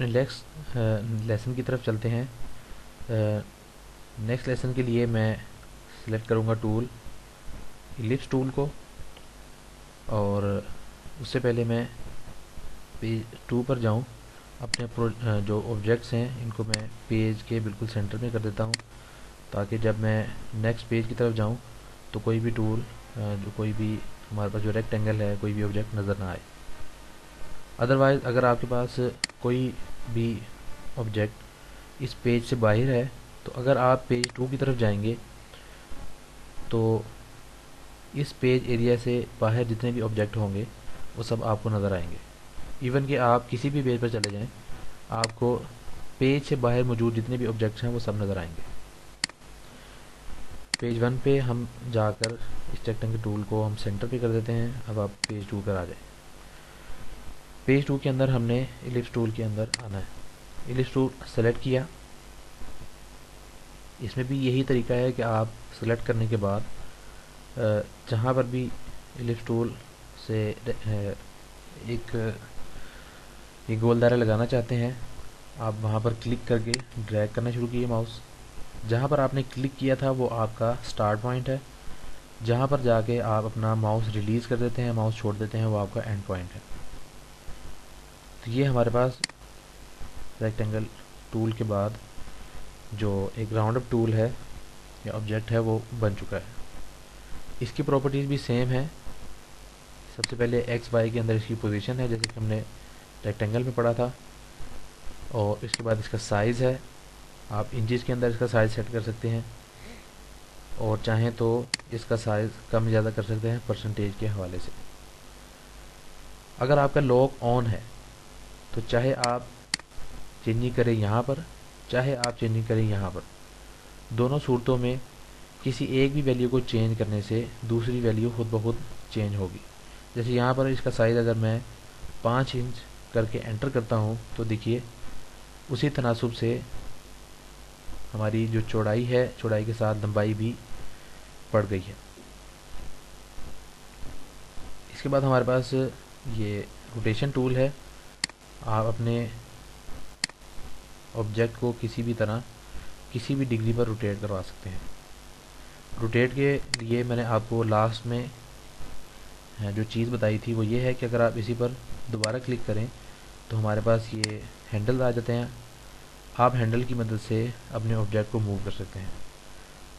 اپنے next lesson کی طرف چلتے ہیں. نیکسٹ لیسن کے لیے میں سلیکٹ کروں گا ٹول ایلپس ٹول کو, اور اس سے پہلے میں پیج 2 پر جاؤں. اپنے جو آبجیکٹس ہیں ان کو میں پیج کے بالکل سینٹر میں کر دیتا ہوں, تاکہ جب میں نیکسٹ پیج کی طرف جاؤں تو کوئی بھی ٹول جو کوئی بھی ہمارے پاس جو ریکٹینگل ہے کوئی بھی آبجیکٹ نظر نہ آئے. ادروائز اگر آپ کے پاس کوئی بھی آبجیکٹ اس پیج سے باہر ہے, تو اگر آپ پیج 2 کی طرف جائیں گے تو اس پیج ایریا سے باہر جتنے بھی آبجیکٹ ہوں گے وہ سب آپ کو نظر آئیں گے. ایون کہ آپ کسی بھی پیج پر چلے جائیں, آپ کو پیج سے باہر موجود جتنے بھی آبجیکٹس ہیں وہ سب نظر آئیں گے. پیج 1 پہ ہم جا کر اس ریکٹینگل ٹول کو ہم سینٹر پہ کر دیتے ہیں. اب آپ پیج 2 پر آ جائیں. پیج 2 کے اندر ہم نے ایلپس ٹول کے اندر آنا ہے. ایلپس ٹول سلیکٹ کیا. اس میں بھی یہی طریقہ ہے کہ آپ سلیکٹ کرنے کے بعد جہاں پر بھی ایلپس ٹول سے ایک یہ گول دائرہ لگانا چاہتے ہیں, آپ وہاں پر کلک کر کے ڈریگ کرنا شروع کیے ماؤس. جہاں پر آپ نے کلک کیا تھا وہ آپ کا سٹارٹ پوائنٹ ہے. جہاں پر جا کے آپ اپنا ماؤس ریلیز کر دیتے ہیں, ماؤس چھوڑ دیتے ہیں, وہ آپ کا اینڈ پوائنٹ ہے. تو یہ ہمارے پاس ریکٹینگل ٹول کے بعد جو ایک راؤنڈ اپ ٹول ہے یا آبجیکٹ ہے وہ بن چکا ہے. اس کی پراپرٹیز بھی سیم ہیں. سب سے پہلے ایکس وائی کے اندر اس کی پوزیشن ہے, جیسے کہ ہم نے ریکٹینگل میں پڑھا تھا, اور اس کے بعد اس کا سائز ہے. آپ انچز کے اندر اس کا سائز سیٹ کر سکتے ہیں, اور چاہیں تو اس کا سائز کم زیادہ کر سکتے ہیں پرسنٹیج کے حوالے سے. اگر آپ کا لاک آن ہے تو چاہے آپ چینجنگ کریں یہاں پر, چاہے آپ چینجنگ کریں یہاں پر, دونوں صورتوں میں کسی ایک بھی ویلیو کو چینج کرنے سے دوسری ویلیو خود بخود چینج ہوگی. جیسے یہاں پر اس کا سائز اگر میں 5 انچ کر کے انٹر کرتا ہوں تو دیکھیے اسی تناسب سے ہماری جو چوڑائی ہے چوڑائی کے ساتھ لمبائی بھی بڑھ گئی ہے. اس کے بعد ہمارے پاس یہ روٹیشن ٹول ہے. آپ اپنے آبجیکٹ کو کسی بھی طرح کسی بھی ڈگری پر روٹیٹ کروا سکتے ہیں. روٹیٹ کے لیے میں نے آپ کو لاسٹ میں جو چیز بتائی تھی وہ یہ ہے کہ اگر آپ اسی پر دوبارہ کلک کریں تو ہمارے پاس یہ ہینڈل آ جاتے ہیں. آپ ہینڈل کی مدد سے اپنے آبجیکٹ کو موو کر سکتے ہیں.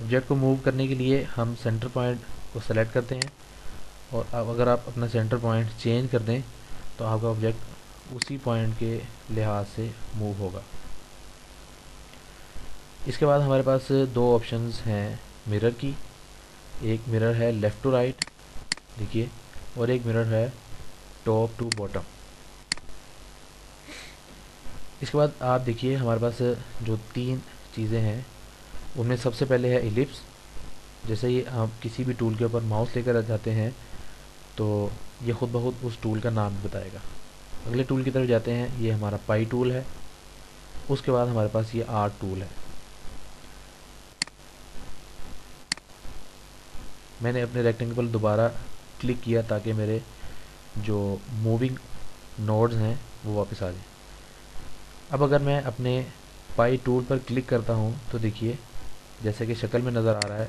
آبجیکٹ کو موو کرنے کے لیے ہم سینٹر پوائنٹ کو سلیکٹ کرتے ہیں, اور اب اگر آپ اپنا سینٹر پوائنٹ چینج کر دیں تو آپ کا آبجیکٹ اسی پوائنٹ کے لحاظ سے موو ہوگا. اس کے بعد ہمارے پاس 2 آپشنز ہیں مرر کی. ایک مرر ہے لیفٹ ٹو رائٹ دیکھیے, اور ایک مرر ہے ٹاپ ٹو باٹم. اس کے بعد آپ دیکھیے ہمارے پاس جو 3 چیزیں ہیں ان میں سب سے پہلے ہے ایلپس. جیسے ہی آپ کسی بھی ٹول کے اوپر ماؤس لے کر جاتے ہیں تو یہ خود بخود اس ٹول کا نام بتائے گا. اگلے ٹول کی طرف جاتے ہیں, یہ ہمارا پائی ٹول ہے. اس کے بعد ہمارے پاس یہ آرٹ ٹول ہے. میں نے اپنے ریکٹینگل پر دوبارہ کلک کیا تاکہ میرے جو موونگ نوڈز ہیں وہ واپس آ جائیں. اب اگر میں اپنے پائی ٹول پر کلک کرتا ہوں تو دیکھیے جیسے کہ شکل میں نظر آ رہا ہے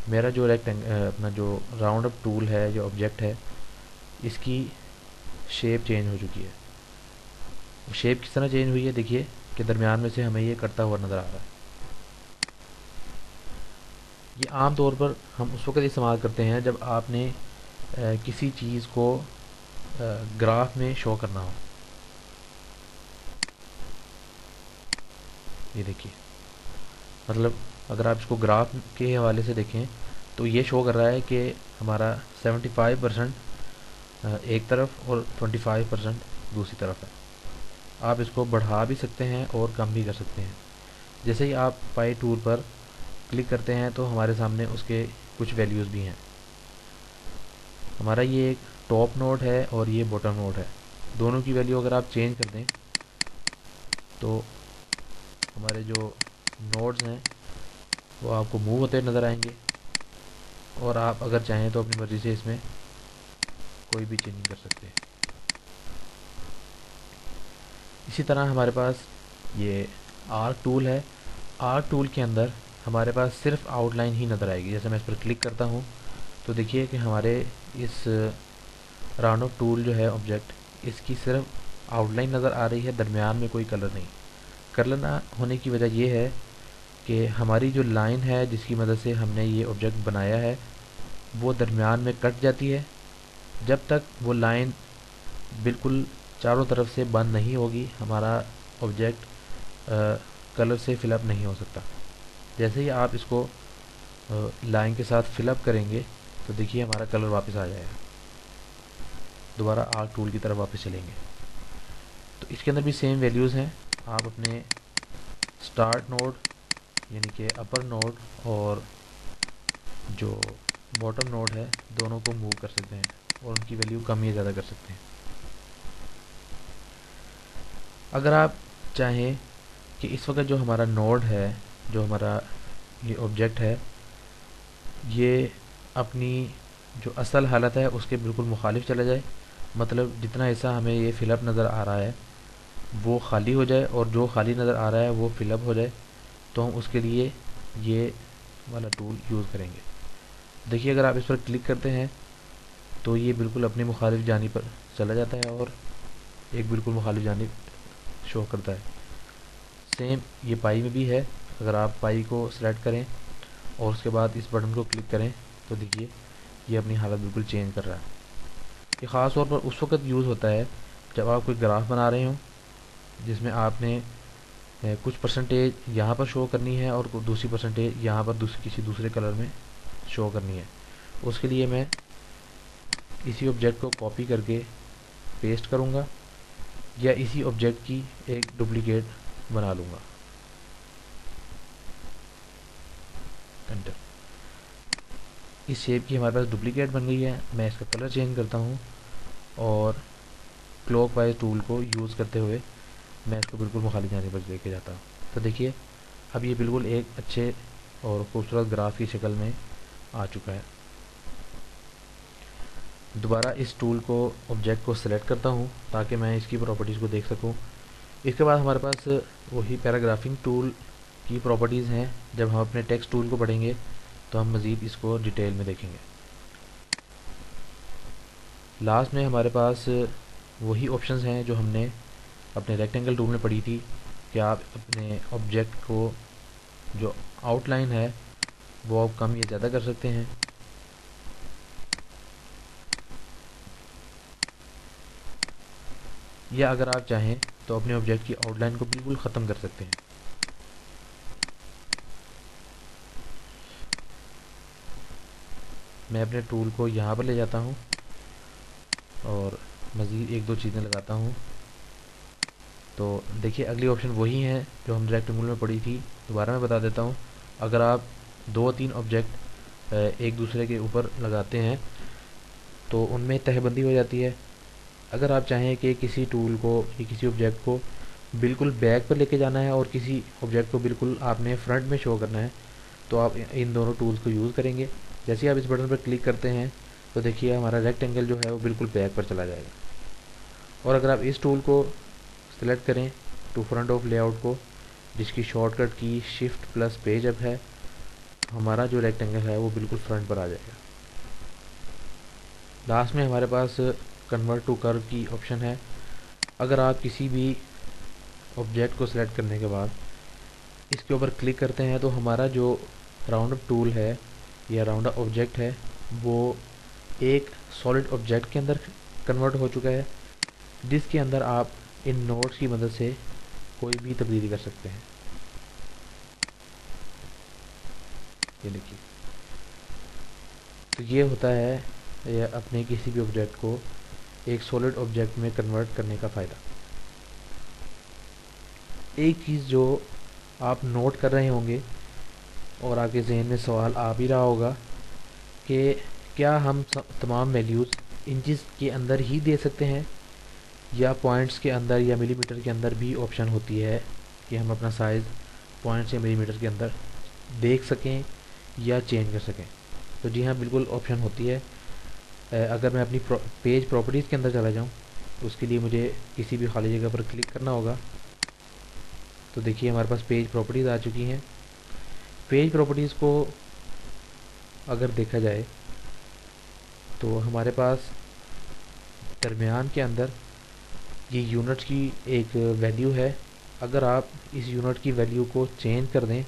میرا جو اپنا جو راؤنڈ اپ ٹول ہے جو آبجیکٹ ہے اس کی شیپ چینج ہو چکی ہے. شیپ کس طرح چینج ہوئی ہے دیکھیے کہ درمیان میں سے ہمیں یہ کٹتا ہوا نظر آ رہا ہے. یہ عام طور پر ہم اس وقت استعمال کرتے ہیں جب آپ نے کسی چیز کو گراف میں شو کرنا ہو. یہ دیکھیے مطلب اگر آپ اس کو گراف کے حوالے سے دیکھیں تو یہ شو کر رہا ہے کہ ہمارا 75% ایک طرف اور 25% دوسری طرف ہے. آپ اس کو بڑھا بھی سکتے ہیں اور کم بھی کر سکتے ہیں. جیسے ہی آپ پائی ٹول پر کلک کرتے ہیں تو ہمارے سامنے اس کے کچھ ویلیوز بھی ہیں. ہمارا یہ ایک ٹاپ نوڈ ہے اور یہ باٹم نوڈ ہے. دونوں کی ویلیو اگر آپ چینج کر دیں تو ہمارے جو نوڈز ہیں وہ آپ کو موو ہوتے نظر آئیں گے, اور آپ اگر چاہیں تو اپنی مرضی سے اس میں کوئی بھی چینجنگ کر سکتے ہیں. اسی طرح ہمارے پاس یہ آرک ٹول ہے. آرک ٹول کے اندر ہمارے پاس صرف آؤٹ لائن ہی نظر آئے گی. جیسے میں اس پر کلک کرتا ہوں تو دیکھیے کہ ہمارے اس راؤنڈ آف ٹول جو ہے آبجیکٹ, اس کی صرف آؤٹ لائن نظر آ رہی ہے, درمیان میں کوئی کلر نہیں. کلر نہ ہونے کی وجہ یہ ہے کہ ہماری جو لائن ہے جس کی مدد سے ہم نے یہ آبجیکٹ بنایا ہے وہ درمیان میں کٹ جاتی ہے. جب تک وہ لائن بالکل چاروں طرف سے بند نہیں ہوگی ہمارا آبجیکٹ کلر سے فل اپ نہیں ہو سکتا. جیسے ہی آپ اس کو لائن کے ساتھ فل اپ کریں گے تو دیکھیے ہمارا کلر واپس آ جائے گا. دوبارہ آرک ٹول کی طرف واپس چلیں گے تو اس کے اندر بھی سیم ویلیوز ہیں. آپ اپنے اسٹارٹ نوڈ یعنی کہ اپر نوڈ اور جو باٹم نوڈ ہے دونوں کو موو کر سکتے ہیں اور ان کی ویلیو کم یا زیادہ کر سکتے ہیں. اگر آپ چاہیں کہ اس وقت جو ہمارا نوڈ ہے, جو ہمارا یہ آبجیکٹ ہے, یہ اپنی جو اصل حالت ہے اس کے بالکل مخالف چلا جائے, مطلب جتنا حصہ ہمیں یہ فل اپ نظر آ رہا ہے وہ خالی ہو جائے اور جو خالی نظر آ رہا ہے وہ فل اپ ہو جائے, تو ہم اس کے لیے یہ والا ٹول یوز کریں گے. دیکھیے اگر آپ اس پر کلک کرتے ہیں تو یہ بالکل اپنی مخالف جانب پر چلا جاتا ہے اور ایک بالکل مخالف جانب شو کرتا ہے. سیم یہ پائی میں بھی ہے. اگر آپ پائی کو سلیکٹ کریں اور اس کے بعد اس بٹن کو کلک کریں تو دیکھیے یہ اپنی حالت بالکل چینج کر رہا ہے. یہ خاص طور پر اس وقت یوز ہوتا ہے جب آپ کوئی گراف بنا رہے ہوں جس میں آپ نے کچھ پرسنٹیج یہاں پر شو کرنی ہے اور دوسری پرسنٹیج یہاں پر کسی دوسرے کلر میں شو کرنی ہے. اس کے لیے میں اسی آبجیکٹ کو کاپی کر کے پیسٹ کروں گا یا اسی آبجیکٹ کی ایک ڈپلیکیٹ بنا لوں گا. انٹر. اس شیپ کی ہمارے پاس ڈپلیکیٹ بن گئی ہے. میں اس کا کلر چینج کرتا ہوں اور کلوک وائز ٹول کو یوز کرتے ہوئے میں اس کو بالکل مخالف جانب پر لے کے جاتا ہوں. تو دیکھیے اب یہ بالکل ایک اچھے اور خوبصورت گراف کی شکل میں آ چکا ہے. دوبارہ اس ٹول کو آبجیکٹ کو سلیکٹ کرتا ہوں تاکہ میں اس کی پراپرٹیز کو دیکھ سکوں. اس کے بعد ہمارے پاس وہی پیراگرافنگ ٹول کی پراپرٹیز ہیں. جب ہم اپنے ٹیکسٹ ٹول کو پڑھیں گے تو ہم مزید اس کو ڈیٹیل میں دیکھیں گے. لاسٹ میں ہمارے پاس وہی آپشنز ہیں جو ہم نے اپنے ریکٹینگل ٹول میں پڑھی تھی کہ آپ اپنے آبجیکٹ کو جو آؤٹ لائن ہے وہ آپ کم یا زیادہ کر سکتے ہیں. یا اگر آپ چاہیں تو اپنے آبجیکٹ کی آؤٹ لائن کو بالکل ختم کر سکتے ہیں. میں اپنے ٹول کو یہاں پر لے جاتا ہوں اور مزید ایک دو چیزیں لگاتا ہوں. تو دیکھیے اگلی آپشن وہی ہیں جو ہم ریکٹینگل میں پڑھی تھی. دوبارہ میں بتا دیتا ہوں. اگر آپ 2-3 آبجیکٹ ایک دوسرے کے اوپر لگاتے ہیں تو ان میں تہہ بندی ہو جاتی ہے. اگر آپ چاہیں کہ کسی ٹول کو یا کسی آبجیکٹ کو بالکل بیک پر لے کے جانا ہے اور کسی آبجیکٹ کو بالکل آپ نے فرنٹ میں شو کرنا ہے تو آپ ان دونوں ٹولز کو یوز کریں گے. جیسے آپ اس بٹن پر کلک کرتے ہیں تو دیکھیے ہمارا ریکٹینگل جو ہے وہ بالکل بیک پر چلا جائے گا. اور اگر آپ اس ٹول کو سلیکٹ کریں to front of layout کو, جس کی شارٹ کٹ کی شفٹ پلس پیج اپ ہے, ہمارا جو ریکٹینگل ہے وہ بالکل فرنٹ پر آ جائے گا. لاسٹ میں ہمارے پاس کنورٹ ٹو کرو کی آپشن ہے. اگر آپ کسی بھی آبجیکٹ کو سلیکٹ کرنے کے بعد اس کے اوپر کلک کرتے ہیں تو ہمارا جو راؤنڈ اپ ٹول ہے یا راؤنڈ اپ آبجیکٹ ہے وہ ایک سالڈ آبجیکٹ کے اندر کنورٹ ہو چکا ہے, جس کے اندر آپ ان نوڈس کی مدد سے کوئی بھی تبدیلی کر سکتے ہیں. یہ دیکھیے تو یہ ہوتا ہے اپنے کسی بھی آبجیکٹ کو ایک سالڈ آبجیکٹ میں کنورٹ کرنے کا فائدہ. ایک چیز جو آپ نوٹ کر رہے ہوں گے اور آپ کے ذہن میں سوال آ بھی رہا ہوگا کہ کیا ہم تمام ویلیوز انچز کے اندر ہی دے سکتے ہیں یا پوائنٹس کے اندر یا ملی میٹر کے اندر بھی آپشن ہوتی ہے کہ ہم اپنا سائز پوائنٹس یا ملی میٹر کے اندر دیکھ سکیں یا چینج کر سکیں. تو جی ہاں بالکل آپشن ہوتی ہے. اگر میں اپنی پیج پراپرٹیز کے اندر چلا جاؤں اس کے لیے مجھے کسی بھی خالی جگہ پر کلک کرنا ہوگا. تو دیکھیے ہمارے پاس پیج پراپرٹیز آ چکی ہیں. پیج پراپرٹیز کو اگر دیکھا جائے تو ہمارے پاس درمیان کے اندر یہ یونٹ کی ایک ویلیو ہے. اگر آپ اس یونٹ کی ویلیو کو چینج کر دیں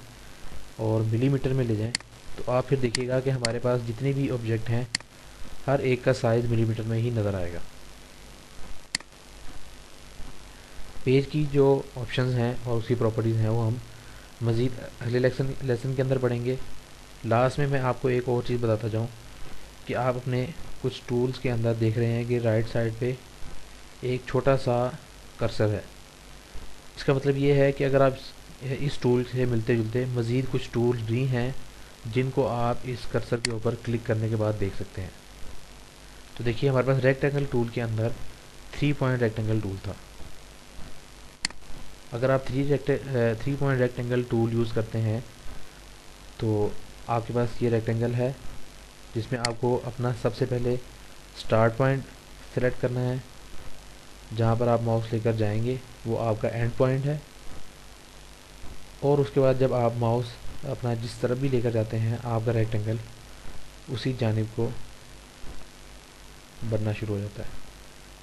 اور ملی میٹر میں لے جائیں تو آپ پھر دیکھیے گا کہ ہمارے پاس جتنے بھی آبجیکٹ ہیں ہر ایک کا سائز ملی میٹر میں ہی نظر آئے گا. پیج کی جو آپشنز ہیں اور اس کی پراپرٹیز ہیں وہ ہم مزید اگلے لیسن کے اندر پڑھیں گے. لاسٹ میں آپ کو ایک اور چیز بتاتا جاؤں کہ آپ اپنے کچھ ٹولز کے اندر دیکھ رہے ہیں کہ رائٹ سائڈ پہ ایک چھوٹا سا کرسر ہے. اس کا مطلب یہ ہے کہ اگر آپ اس ٹول سے ملتے جلتے مزید کچھ ٹولز بھی ہیں جن کو آپ اس کرسر کے اوپر کلک کرنے کے بعد دیکھ سکتے ہیں. تو دیکھیے ہمارے پاس ریکٹینگل ٹول کے اندر 3 پوائنٹ ریکٹینگل ٹول تھا. اگر آپ 3 پوائنٹ ریکٹینگل ٹول یوز کرتے ہیں تو آپ کے پاس یہ ریکٹینگل ہے جس میں آپ کو اپنا سب سے پہلے سٹارٹ پوائنٹ سلیکٹ کرنا ہے. جہاں پر آپ ماؤس لے کر جائیں گے وہ آپ کا اینڈ پوائنٹ ہے. اور اس کے بعد جب آپ ماؤس اپنا جس طرف بھی لے کر جاتے ہیں آپ کا ریکٹینگل اسی جانب کو بننا شروع ہو جاتا ہے.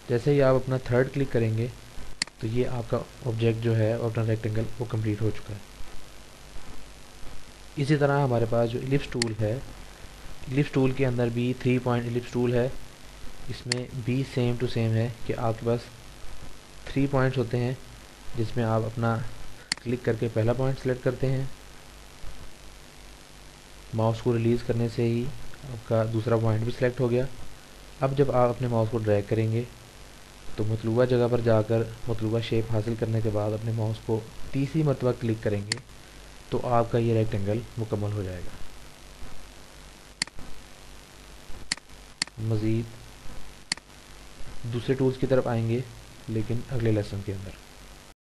جیسے ہی آپ اپنا تھرڈ کلک کریں گے تو یہ آپ کا آبجیکٹ جو ہے اپنا ریکٹینگل وہ کمپلیٹ ہو چکا ہے. اسی طرح ہمارے پاس جو ایلپس ٹول ہے ایلپس ٹول کے اندر بھی 3 پوائنٹ ایلپس ٹول ہے. اس میں بھی سیم ٹو سیم ہے کہ آپ کے پاس 3 پوائنٹس ہوتے ہیں جس میں آپ اپنا کلک کر کے پہلا پوائنٹ سلیکٹ کرتے ہیں. ماؤس کو ریلیز کرنے سے ہی آپ کا دوسرا پوائنٹ بھی سلیکٹ ہو گیا. اب جب آپ اپنے ماؤس کو ڈریگ کریں گے تو مطلوبہ جگہ پر جا کر مطلوبہ شیپ حاصل کرنے کے بعد اپنے ماؤس کو تیسری مرتبہ کلک کریں گے تو آپ کا یہ ریکٹینگل مکمل ہو جائے گا. مزید دوسرے ٹولز کی طرف آئیں گے لیکن اگلے لیسن کے اندر.